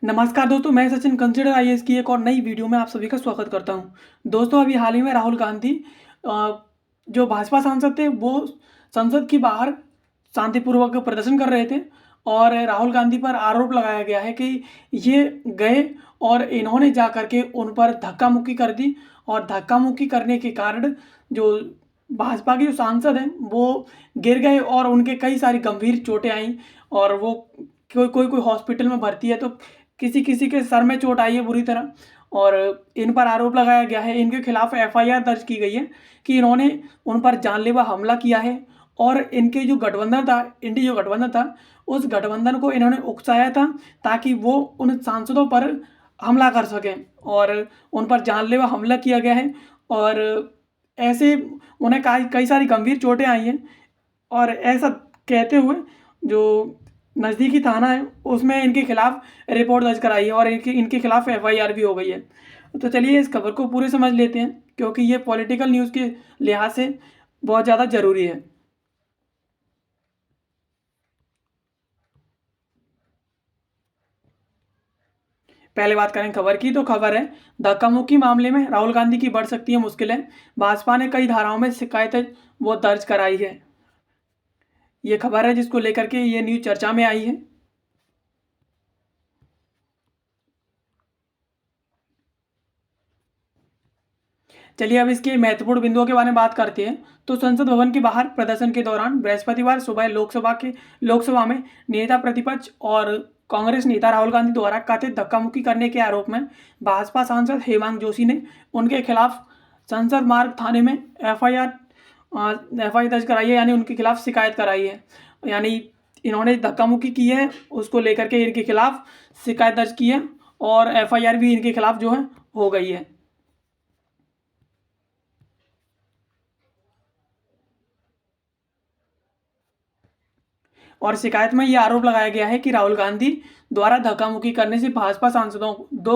नमस्कार दोस्तों, मैं सचिन कंसिडर आईएएस की एक और नई वीडियो में आप सभी का स्वागत करता हूं। दोस्तों, अभी हाल ही में राहुल गांधी जो भाजपा सांसद थे वो संसद के बाहर शांतिपूर्वक प्रदर्शन कर रहे थे और राहुल गांधी पर आरोप लगाया गया है कि ये गए और इन्होंने जा करके उन पर धक्का मुक्की कर दी और धक्का मुक्की करने के कारण जो भाजपा के जो सांसद हैं वो गिर गए और उनके कई सारी गंभीर चोटें आई और वो कोई कोई कोई हॉस्पिटल में भर्ती है तो किसी किसी के सर में चोट आई है बुरी तरह। और इन पर आरोप लगाया गया है, इनके खिलाफ एफआईआर दर्ज की गई है कि इन्होंने उन पर जानलेवा हमला किया है और इनके जो गठबंधन था, इंडी जो गठबंधन था, उस गठबंधन को इन्होंने उकसाया था ताकि वो उन सांसदों पर हमला कर सकें और उन पर जानलेवा हमला किया गया है और ऐसे उन्हें कई कई सारी गंभीर चोटें आई हैं और ऐसा कहते हुए जो नज़दीकी थाना है उसमें इनके खिलाफ रिपोर्ट दर्ज कराई है और इनके इनके खिलाफ एफआईआर भी हो गई है। तो चलिए इस खबर को पूरे समझ लेते हैं क्योंकि ये पॉलिटिकल न्यूज़ के लिहाज से बहुत ज़्यादा ज़रूरी है। पहले बात करें खबर की, तो खबर है धक्का मुक्की मामले में राहुल गांधी की बढ़ सकती है मुश्किलें, भाजपा ने कई धाराओं में शिकायतें वो दर्ज कराई है। ये खबर है जिसको लेकर के ये न्यूज़ चर्चा में आई है। चलिए अब इसके महत्वपूर्ण बिंदुओं के बारे में बात करते हैं। तो संसद भवन के बाहर प्रदर्शन के दौरान बृहस्पतिवार सुबह लोकसभा में नेता प्रतिपक्ष और कांग्रेस नेता राहुल गांधी द्वारा कथित धक्का मुक्की करने के आरोप में भाजपा सांसद हेमांग जोशी ने उनके खिलाफ संसद मार्ग थाने में एफआईआर दर्ज कराई है, यानी उनके खिलाफ शिकायत कराई है। यानी इन्होंने धक्का मुक्की की है, उसको लेकर के इनके खिलाफ शिकायत दर्ज की है और एफआईआर भी इनके खिलाफ जो है हो गई है। और शिकायत में यह आरोप लगाया गया है कि राहुल गांधी द्वारा धक्का मुक्की करने से दो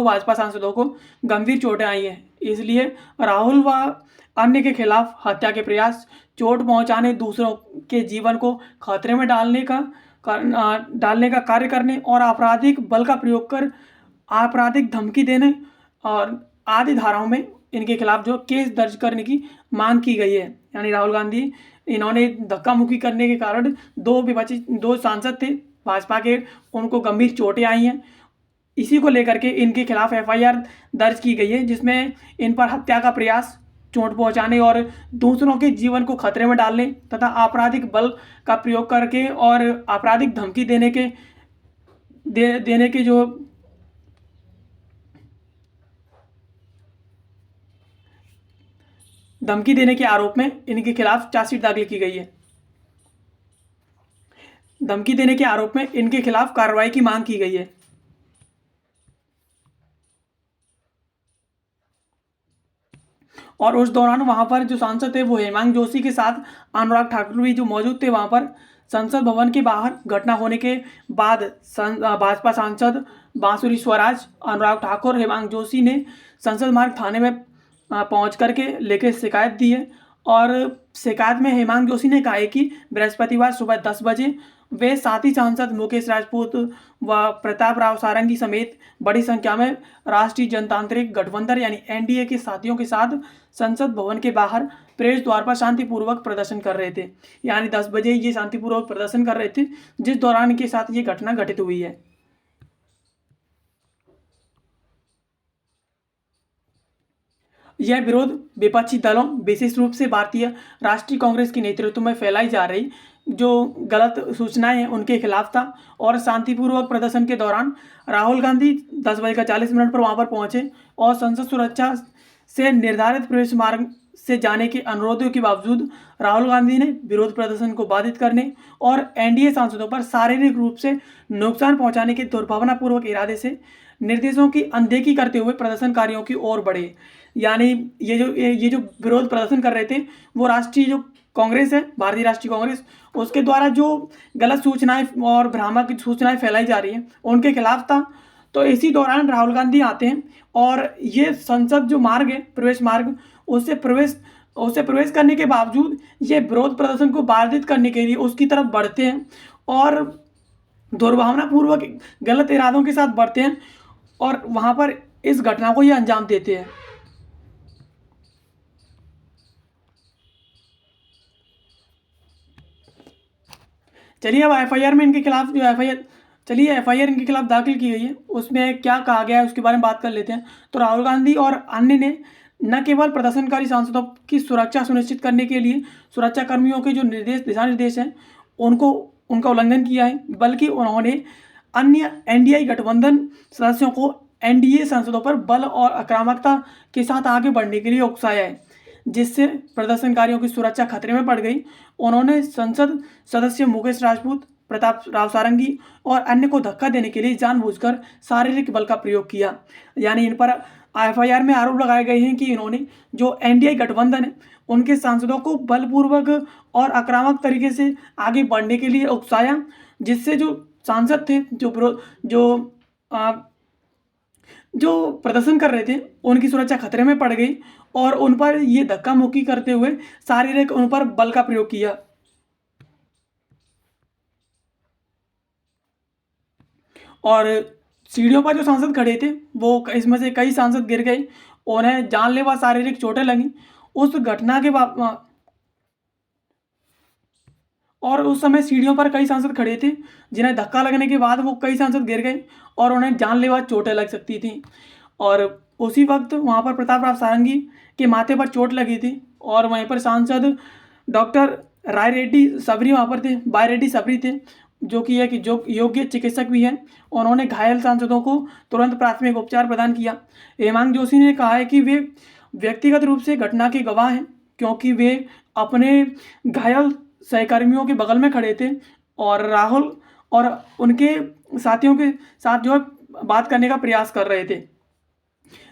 भाजपा सांसदों को गंभीर चोटें आई हैं। इसलिए राहुल व अन्य के खिलाफ हत्या के प्रयास, चोट पहुंचाने, दूसरों के जीवन को खतरे में डालने का कार्य करने और आपराधिक बल का प्रयोग कर आपराधिक धमकी देने और आदि धाराओं में इनके खिलाफ जो केस दर्ज करने की मांग की गई है। यानी राहुल गांधी इन्होंने धक्का मुक्की करने के कारण दो सांसद थे भाजपा के, उनको गंभीर चोटें आई हैं। इसी को लेकर के इनके खिलाफ एफआईआर दर्ज की गई है जिसमें इन पर हत्या का प्रयास, चोट पहुंचाने और दूसरों के जीवन को खतरे में डालने तथा आपराधिक बल का प्रयोग करके और आपराधिक धमकी देने के जो धमकी देने के आरोप में इनके खिलाफ चार्जशीट दाखिल की गई है। धमकी देने के आरोप में इनके खिलाफ कार्रवाई की मांग की गई है। और उस दौरान वहां पर जो सांसद थे वो हेमांग जोशी के साथ अनुराग ठाकुर भी जो मौजूद थे वहां पर। संसद भवन के बाहर घटना होने के बाद भाजपा सांसद बांसुरी स्वराज, अनुराग ठाकुर, हेमांग जोशी ने संसद मार्ग थाने में पहुंच करके लेकर शिकायत दी है। और शिकायत में हेमांग जोशी ने कहा है कि बृहस्पतिवार सुबह 10 बजे वे साथी सांसद मुकेश राजपूत व प्रताप राव सारंगी समेत बड़ी संख्या में राष्ट्रीय जनतांत्रिक गठबंधन यानी एनडीए के साथियों के साथ संसद भवन के बाहर प्रवेश द्वार पर शांतिपूर्वक प्रदर्शन कर रहे थे। यानी 10 बजे ये शांतिपूर्वक प्रदर्शन कर रहे थे जिस दौरान इनके साथ ये घटना घटित हुई है। यह विरोध विपक्षी दलों, विशेष रूप से भारतीय राष्ट्रीय कांग्रेस के नेतृत्व में फैलाई जा रही जो गलत सूचनाएं हैं उनके खिलाफ था। और शांतिपूर्वक प्रदर्शन के दौरान राहुल गांधी 10:40 पर वहां पर पहुंचे और संसद सुरक्षा से निर्धारित प्रवेश मार्ग से जाने के अनुरोधों के बावजूद राहुल गांधी ने विरोध प्रदर्शन को बाधित करने और एनडीए सांसदों पर शारीरिक रूप से नुकसान पहुंचाने के दुर्भावनापूर्वक इरादे से निर्देशों की अनदेखी करते हुए प्रदर्शनकारियों की ओर बढ़े। यानी ये जो विरोध प्रदर्शन कर रहे थे वो राष्ट्रीय जो कांग्रेस है, भारतीय राष्ट्रीय कांग्रेस, उसके द्वारा जो गलत सूचनाएं और भ्रामक सूचनाएं फैलाई जा रही हैं उनके खिलाफ था। तो इसी दौरान राहुल गांधी आते हैं और ये संसद जो मार्ग है, प्रवेश मार्ग, उससे प्रवेश करने के बावजूद ये विरोध प्रदर्शन को बाधित करने के लिए उसकी तरफ बढ़ते हैं और दुर्भावनापूर्वक गलत इरादों के साथ बढ़ते हैं और वहाँ पर इस घटना को ये अंजाम देते हैं। चलिए अब एफआईआर में इनके खिलाफ जो एफआईआर चलिए एफआईआर इनके खिलाफ दाखिल की गई है, उसमें क्या कहा गया है उसके बारे में बात कर लेते हैं। तो राहुल गांधी और अन्य ने न केवल प्रदर्शनकारी सांसदों की सुरक्षा सुनिश्चित करने के लिए सुरक्षा कर्मियों के जो दिशा निर्देश हैं उनको उनका उल्लंघन किया है, बल्कि उन्होंने अन्य एनडीए गठबंधन सदस्यों को एनडीए सांसदों पर बल और आक्रामकता के साथ आगे बढ़ने के लिए उकसाया है, जिससे प्रदर्शनकारियों की सुरक्षा खतरे में पड़ गई। उन्होंने संसद सदस्य मुकेश राजपूत, प्रताप राव सारंगी और अन्य को धक्का देने के लिए जानबूझकर शारीरिक बल का प्रयोग किया। यानी इन पर एफआईआर में आरोप लगाए गए हैं कि इन्होंने जो एनडीए गठबंधन है उनके सांसदों को बलपूर्वक और आक्रामक तरीके से आगे बढ़ने के लिए उकसाया, जिससे जो सांसद थे जो आ, जो प्रदर्शन कर रहे थे उनकी सुरक्षा खतरे में पड़ गई और उन पर ये धक्का मुक्की करते हुए शारीरिक उन पर बल का प्रयोग किया। और सीढ़ियों पर जो सांसद खड़े थे वो इसमें से कई सांसद गिर गए, उन्हें जानलेवा शारीरिक चोटें लगीं। उस घटना के बाद और उस समय सीढ़ियों पर कई सांसद खड़े थे जिन्हें धक्का लगने के बाद वो कई सांसद गिर गए और उन्हें जानलेवा चोटें लग सकती थी। और उसी वक्त वहाँ पर प्रताप राव सारंगी के माथे पर चोट लगी थी और वहीं पर सांसद डॉक्टर राय रेड्डी सबरी वहाँ पर थे, बाय रेड्डी सबरी थे, जो कि एक जो योग्य चिकित्सक भी हैं। उन्होंने घायल सांसदों को तुरंत प्राथमिक उपचार प्रदान किया। हेमांग जोशी ने कहा है कि वे व्यक्तिगत रूप से घटना के गवाह हैं, क्योंकि वे अपने घायल सहकर्मियों के बगल में खड़े थे और राहुल और उनके साथियों के साथ जो है बात करने का प्रयास कर रहे थे।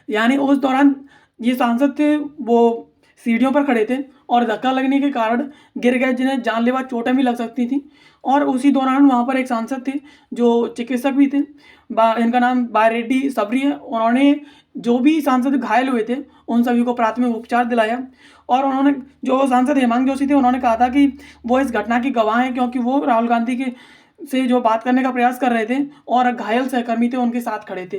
यानी उस दौरान ये सांसद थे वो सीढ़ियों पर खड़े थे और धक्का लगने के कारण गिर गए, जिन्हें जानलेवा चोटें भी लग सकती थी। और उसी दौरान वहाँ पर एक सांसद थे जो चिकित्सक भी थे, इनका नाम बाय रेड्डी सबरी है। उन्होंने जो भी सांसद घायल हुए थे उन सभी को प्राथमिक उपचार दिलाया। और उन्होंने जो सांसद हेमांग जोशी थे उन्होंने कहा था कि वो इस घटना के गवाह हैं, क्योंकि वो राहुल गांधी के से जो बात करने का प्रयास कर रहे थे और घायल सहकर्मी थे उनके साथ खड़े थे।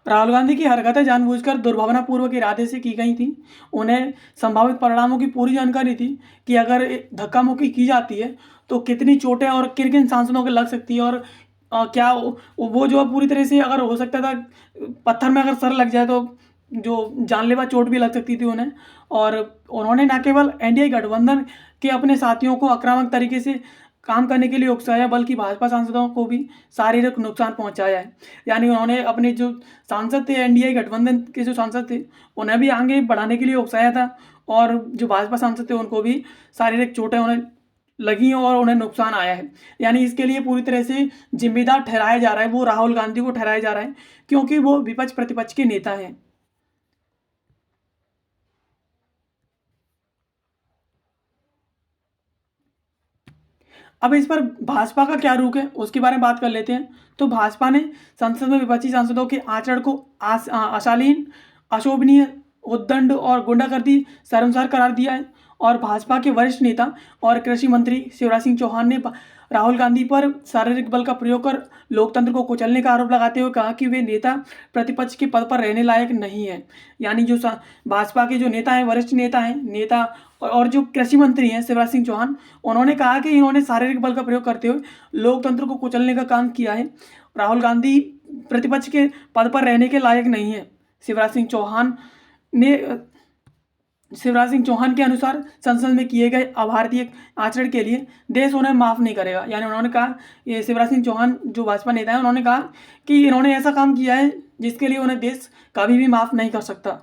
राहुल गांधी की हरकतें जानबूझकर दुर्भावनापूर्वक इरादे से की गई थी। उन्हें संभावित परिणामों की पूरी जानकारी थी कि अगर धक्का मुक्की की जाती है तो कितनी चोटें और किन किन सांसदों को लग सकती है, और क्या वो जो पूरी तरह से अगर हो सकता था पत्थर में अगर सर लग जाए तो जो जानलेवा चोट भी लग सकती थी उन्हें। और उन्होंने न केवल एनडीए गठबंधन के अपने साथियों को आक्रामक तरीके से काम करने के लिए उकसाया, बल्कि भाजपा सांसदों को भी शारीरिक नुकसान पहुंचाया है। यानी उन्होंने अपने जो सांसद थे एनडीए गठबंधन के जो सांसद थे उन्हें भी आगे बढ़ाने के लिए उकसाया था, और जो भाजपा सांसद थे उनको भी शारीरिक चोटें उन्हें लगी और उन्हें नुकसान आया है। यानी इसके लिए पूरी तरह से जिम्मेदार ठहराया जा रहा है, वो राहुल गांधी को ठहराया जा रहा है, क्योंकि वो विपक्ष प्रतिपक्ष के नेता हैं। अब इस पर भाजपा का क्या रुख है उसके बारे में बात कर लेते हैं। तो भाजपा ने संसद में विपक्षी सांसदों के आचरण को अशालीन, अशोभनीय, उद्दंड और गुंडागर्दी शर्मसार करार दिया है। और भाजपा के वरिष्ठ नेता और कृषि मंत्री शिवराज सिंह चौहान ने राहुल गांधी पर शारीरिक बल का प्रयोग कर लोकतंत्र को कुचलने का आरोप लगाते हुए कहा कि वे नेता प्रतिपक्ष के पद पर रहने लायक नहीं है। यानी जो भाजपा के जो नेता हैं, वरिष्ठ नेता हैं, नेता और जो कृषि मंत्री हैं शिवराज सिंह चौहान, उन्होंने कहा कि इन्होंने शारीरिक बल का प्रयोग करते हुए लोकतंत्र को कुचलने का काम किया है। राहुल गांधी प्रतिपक्ष के पद पर रहने के लायक नहीं है। ने शिवराज सिंह चौहान के अनुसार संसद में किए गए अभारतीय आचरण के लिए देश उन्हें माफ़ नहीं करेगा। यानी उन्होंने कहा, ये शिवराज सिंह चौहान जो भाजपा नेता है उन्होंने कहा कि इन्होंने ऐसा काम किया है जिसके लिए उन्हें देश कभी भी माफ़ नहीं कर सकता।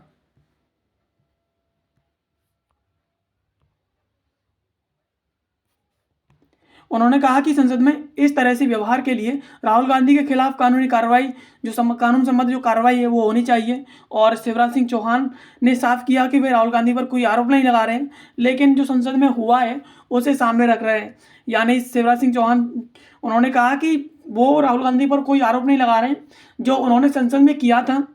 उन्होंने कहा कि संसद में इस तरह से व्यवहार के लिए राहुल गांधी के खिलाफ कानूनी कार्रवाई, जो कानून संबंध जो कार्रवाई है वो होनी चाहिए। और शिवराज सिंह चौहान ने साफ किया कि वे राहुल गांधी पर कोई आरोप नहीं लगा रहे हैं, लेकिन जो संसद में हुआ है उसे सामने रख रहे हैं। यानी शिवराज सिंह चौहान उन्होंने कहा कि वो राहुल गांधी पर कोई आरोप नहीं लगा रहे हैं, जो उन्होंने संसद में किया था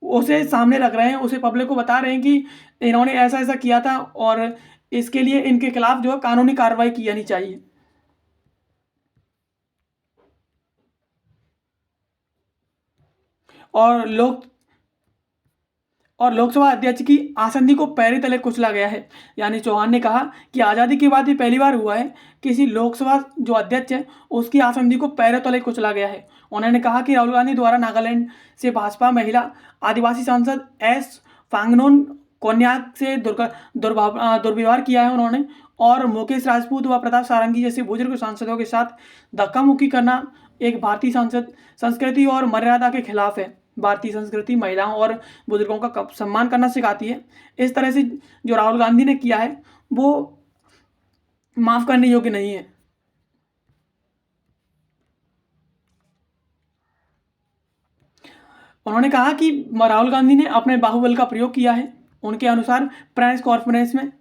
उसे सामने रख रहे हैं, उसे पब्लिक को बता रहे हैं कि इन्होंने ऐसा ऐसा किया था और इसके लिए इनके खिलाफ जो है कानूनी कार्रवाई की जानी चाहिए। और लोकसभा अध्यक्ष की आसंदी को पैरे तले कुचला गया है। यानी चौहान ने कहा कि आज़ादी के बाद ये पहली बार हुआ है किसी लोकसभा जो अध्यक्ष है उसकी आसंदी को पैरों तले कुचला गया है। उन्होंने कहा कि राहुल गांधी द्वारा नागालैंड से भाजपा महिला आदिवासी सांसद एस फांगनोन कोन्याक से दुर्व्यवहार किया है उन्होंने, और मुकेश राजपूत व प्रताप सारंगी जैसे बुजुर्ग सांसदों के साथ धक्का मुक्की करना एक भारतीय सांसद संस्कृति और मर्यादा के खिलाफ है। भारतीय संस्कृति महिलाओं और बुजुर्गों का सम्मान करना सिखाती है। इस तरह से जो राहुल गांधी ने किया है वो माफ करने योग्य नहीं है। उन्होंने कहा कि राहुल गांधी ने अपने बाहुबल का प्रयोग किया है। उनके अनुसार प्रेस कॉन्फ्रेंस में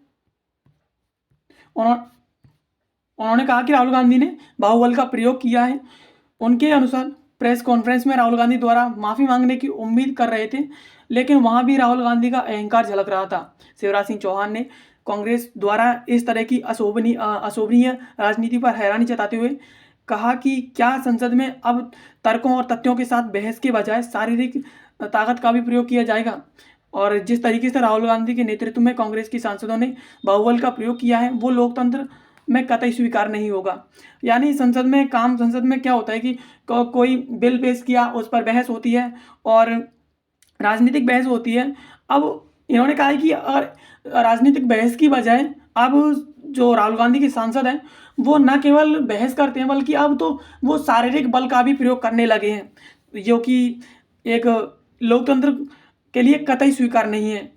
उन्होंने कहा कि राहुल गांधी ने बाहुबल का प्रयोग किया है। उनके अनुसार प्रेस कॉन्फ्रेंस में राहुल गांधी द्वारा माफ़ी मांगने की उम्मीद कर रहे थे, लेकिन वहां भी राहुल गांधी का अहंकार झलक रहा था। शिवराज सिंह चौहान ने कांग्रेस द्वारा इस तरह की अशोभनीय राजनीति पर हैरानी जताते हुए कहा कि क्या संसद में अब तर्कों और तथ्यों के साथ बहस के बजाय शारीरिक ताकत का भी प्रयोग किया जाएगा। और जिस तरीके से राहुल गांधी के नेतृत्व में कांग्रेस की सांसदों ने बाहुबल का प्रयोग किया है वो लोकतंत्र में कतई स्वीकार नहीं होगा। यानी संसद में क्या होता है कि कोई बिल पेश किया, उस पर बहस होती है और राजनीतिक बहस होती है। अब इन्होंने कहा है कि राजनीतिक बहस की बजाय अब जो राहुल गांधी के सांसद हैं वो न केवल बहस करते हैं बल्कि अब तो वो शारीरिक बल का भी प्रयोग करने लगे हैं, जो कि एक लोकतंत्र के लिए कतई स्वीकार नहीं है।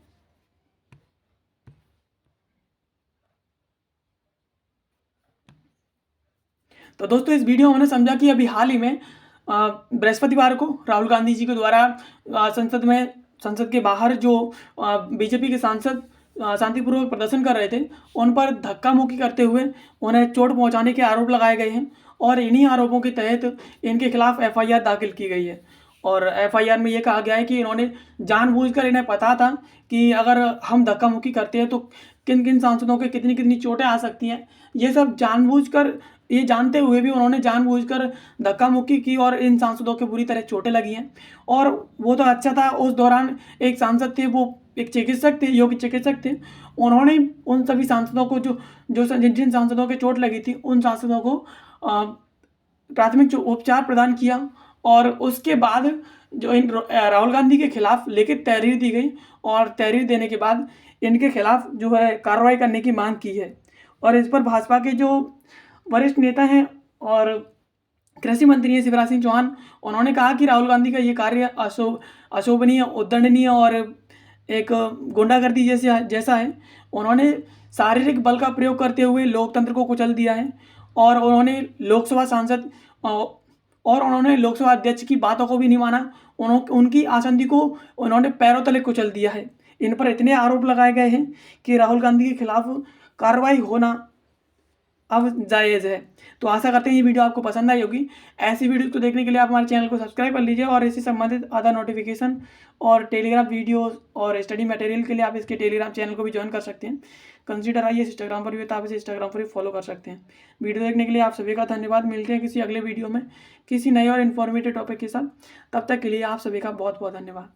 तो दोस्तों इस वीडियो में हमने समझा कि अभी हाल ही में बृहस्पतिवार को राहुल गांधी जी के द्वारा संसद के बाहर जो बीजेपी के सांसद शांतिपूर्वक प्रदर्शन कर रहे थे उन पर धक्का मुक्की करते हुए उन्हें चोट पहुंचाने के आरोप लगाए गए हैं, और इन्हीं आरोपों के तहत इनके खिलाफ एफआईआर दाखिल की गई है। और एफआईआर में ये कहा गया है कि इन्होंने जानबूझकर, इन्हें पता था कि अगर हम धक्का मुक्की करते हैं तो किन किन सांसदों के कितनी कितनी चोटें आ सकती हैं, ये सब जानबूझकर, ये जानते हुए भी उन्होंने जानबूझकर धक्का मुक्की की और इन सांसदों के बुरी तरह चोटें लगी हैं। और वो तो अच्छा था, उस दौरान एक सांसद थे, वो एक चिकित्सक थे, योग्य चिकित्सक थे। उन्होंने उन सभी सांसदों को जिन जिन सांसदों के चोट लगी थी उन सांसदों को प्राथमिक उपचार प्रदान किया, और उसके बाद जो इन राहुल गांधी के खिलाफ लिखित तहरीर दी गई, और तहरीर देने के बाद इनके खिलाफ जो है कार्रवाई करने की मांग की है। और इस पर भाजपा के जो वरिष्ठ नेता हैं और कृषि मंत्री हैं शिवराज सिंह चौहान, उन्होंने कहा कि राहुल गांधी का ये कार्य अशोभनीय, उद्दंडनीय और एक गुंडागर्दी जैसा है। उन्होंने शारीरिक बल का प्रयोग करते हुए लोकतंत्र को कुचल दिया है, और उन्होंने लोकसभा अध्यक्ष की बातों को भी नहीं माना। उनकी आसंदी को उन्होंने पैरों तले कुचल दिया है। इन पर इतने आरोप लगाए गए हैं कि राहुल गांधी के खिलाफ कार्रवाई होना अब जायज़ है। तो आशा करते हैं ये वीडियो आपको पसंद आई होगी। ऐसी वीडियो को देखने के लिए आप हमारे चैनल को सब्सक्राइब कर लीजिए, और इससे संबंधित अदर नोटिफिकेशन और टेलीग्राम वीडियोस और स्टडी मटेरियल के लिए आप इसके टेलीग्राम चैनल को भी ज्वाइन कर सकते हैं। कंसीडर आइए इंस्टाग्राम पर भी, तो आप इसे इंस्टाग्राम पर भी फॉलो कर सकते हैं। वीडियो देखने के लिए आप सभी का धन्यवाद। मिलते हैं किसी अगले वीडियो में किसी नए और इन्फॉर्मेटिव टॉपिक के साथ। तब तक के लिए आप सभी का बहुत बहुत धन्यवाद।